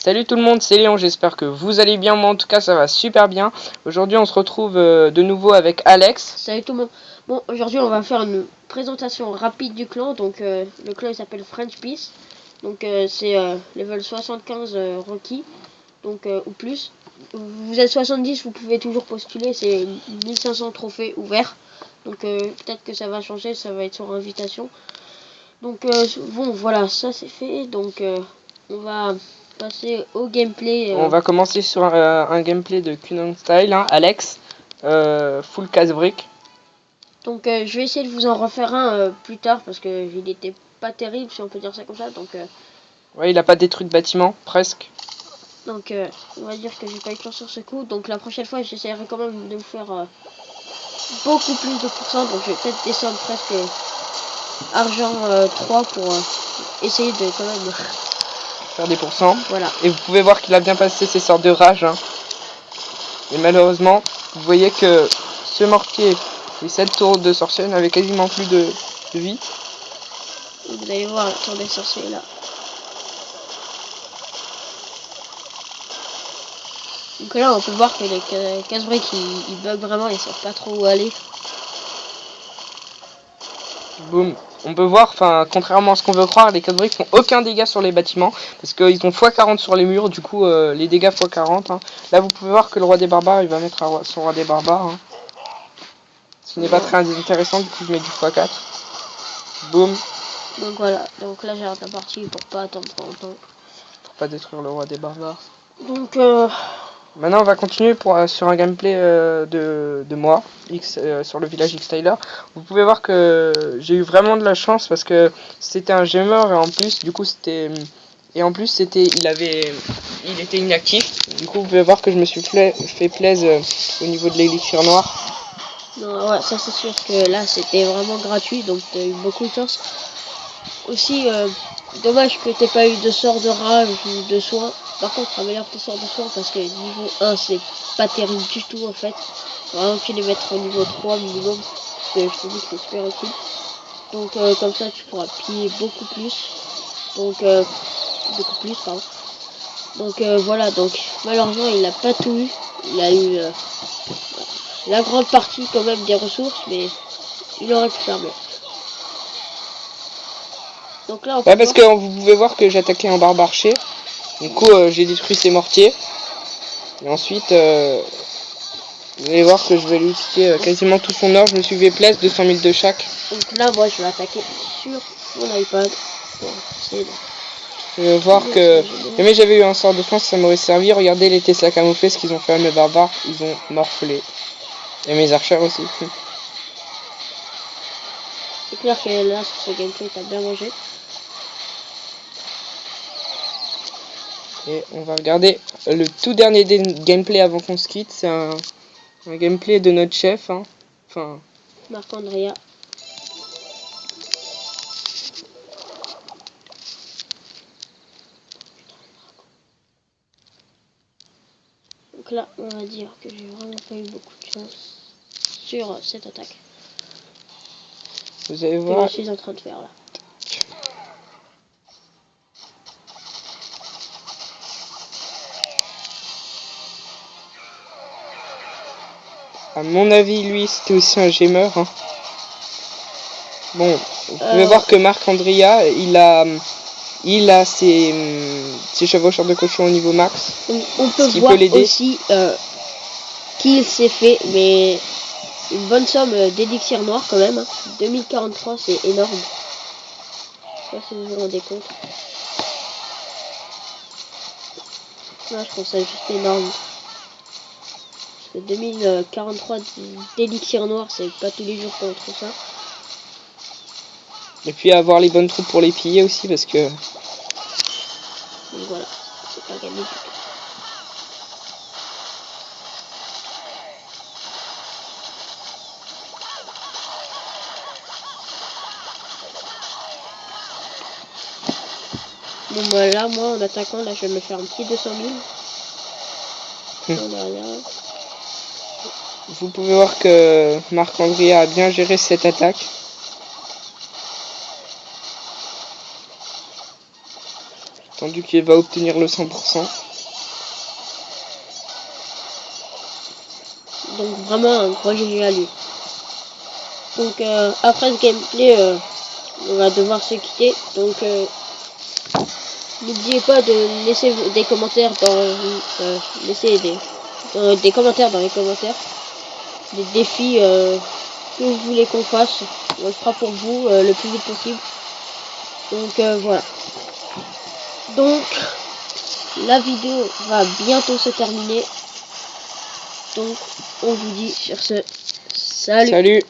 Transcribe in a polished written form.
Salut tout le monde, c'est Léon, j'espère que vous allez bien, moi en tout cas ça va super bien. Aujourd'hui on se retrouve de nouveau avec Alex. Salut tout le monde. Bon, aujourd'hui on va faire une présentation rapide du clan. Donc le clan il s'appelle French Peace. Donc c'est level 75 Rocky. Donc ou plus. Vous êtes 70, vous pouvez toujours postuler, c'est 1500 trophées ouverts. Donc peut-être que ça va changer, ça va être sur invitation. Donc bon voilà, ça c'est fait. Donc on va passer au gameplay. On va commencer sur un gameplay de Kunong Style, hein, Alex, full casse-brique. Donc je vais essayer de vous en refaire un plus tard parce que il était pas terrible si on peut dire ça comme ça. Donc ouais, il a pas détruit de bâtiment, presque. Donc on va dire que j'ai pas eu de chance sur ce coup. Donc la prochaine fois j'essaierai quand même de vous faire beaucoup plus de pourcents. Donc je vais peut-être descendre presque argent 3 pour essayer de quand même Faire des pourcents. Voilà. Et vous pouvez voir qu'il a bien passé ses sorts de rage. Hein. Et malheureusement, vous voyez que ce mortier et cette tour de sorcière n'avaient quasiment plus de vie. Vous allez voir la tour des sorciers là. Donc là on peut voir que les casse-briques ils bug vraiment, ils savent pas trop où aller. Boum. On peut voir, enfin, contrairement à ce qu'on veut croire, les casse-briques font aucun dégât sur les bâtiments parce qu'ils ont x40 sur les murs, du coup les dégâts x40. Hein. Là vous pouvez voir que le roi des barbares il va mettre son roi des barbares. Hein. Ce n'est pas très intéressant, du coup je mets du x4. Boum. Donc voilà, donc là j'arrête la partie pour pas attendre trop longtemps. Pour pas détruire le roi des barbares. Donc maintenant on va continuer sur un gameplay de moi sur le village X-Tyler. Vous pouvez voir que j'ai eu vraiment de la chance parce que c'était un gamer et en plus du coup c'était il était inactif. Du coup vous pouvez voir que je me suis fait plaisir au niveau de l'élixir noir. non, ouais, ça c'est sûr que là c'était vraiment gratuit, donc t'as eu beaucoup de chance. Aussi dommage que t'aies pas eu de sort de rage ou de soin. Par contre améliore tes sorts de soin parce que niveau 1 c'est pas terrible du tout en fait. Vraiment tu les mettre au niveau 3 minimum, parce que je te dis que c'est super utile. Donc comme ça tu pourras piller beaucoup plus. Donc beaucoup plus pardon. Donc voilà, donc malheureusement il a pas tout eu. Il a eu la grande partie quand même des ressources, mais il aurait pu faire mieux. Donc là on peut Ouais, parce que vous pouvez voir que j'attaquais un barbarcher. Du coup j'ai détruit ses mortiers. Et ensuite vous allez voir que je vais lui utiliser quasiment tout son or. Je me suis fait place 200 000 de chaque. Donc là moi je vais attaquer sur mon iPad pour essayer de... Je vais voir que jamais j'avais eu un sort de chance, ça m'aurait servi. Regardez les Tesla camouflés, ce qu'ils ont fait à mes barbares. Ils ont morflé. Et mes archers aussi. C'est clair que là sur ce gameplay t'as bien mangé. Et on va regarder le tout dernier gameplay avant qu'on se quitte. C'est un gameplay de notre chef. Hein. Enfin, Marc-Andrea. Donc là on va dire que j'ai vraiment pas eu beaucoup de chance sur cette attaque. vous allez voir. Que je suis en train de faire là. À mon avis, lui, c'était aussi un gamer. Hein. Bon, vous pouvez voir que Marc-Andrea, il a ses chevaucheurs de cochon au niveau max. On peut voir aussi qu'il s'est fait, mais une bonne somme d'élixir noir quand même. Hein. 2043, c'est énorme. Je sais pas si vous vous rendez compte. Là, je trouve ça juste énorme. Parce que 2043 d'élixir noir, c'est pas tous les jours qu'on trouve ça. Et puis avoir les bonnes troupes pour les piller aussi, parce que... Donc voilà, c'est pas gagné du tout. Bon bah là, moi en attaquant, là je vais me faire un petit 200 000. Vous pouvez voir que Marc-Andrea a bien géré cette attaque. entendu qu'il va obtenir le 100%. Donc vraiment un gros GG à lui. Donc après ce gameplay, on va devoir se quitter. Donc n'oubliez pas de laisser des commentaires laisser des commentaires dans les commentaires. Des défis que vous voulez qu'on fasse. On le fera pour vous le plus vite possible. Donc voilà. Donc la vidéo va bientôt se terminer. Donc on vous dit sur ce, salut. Salut.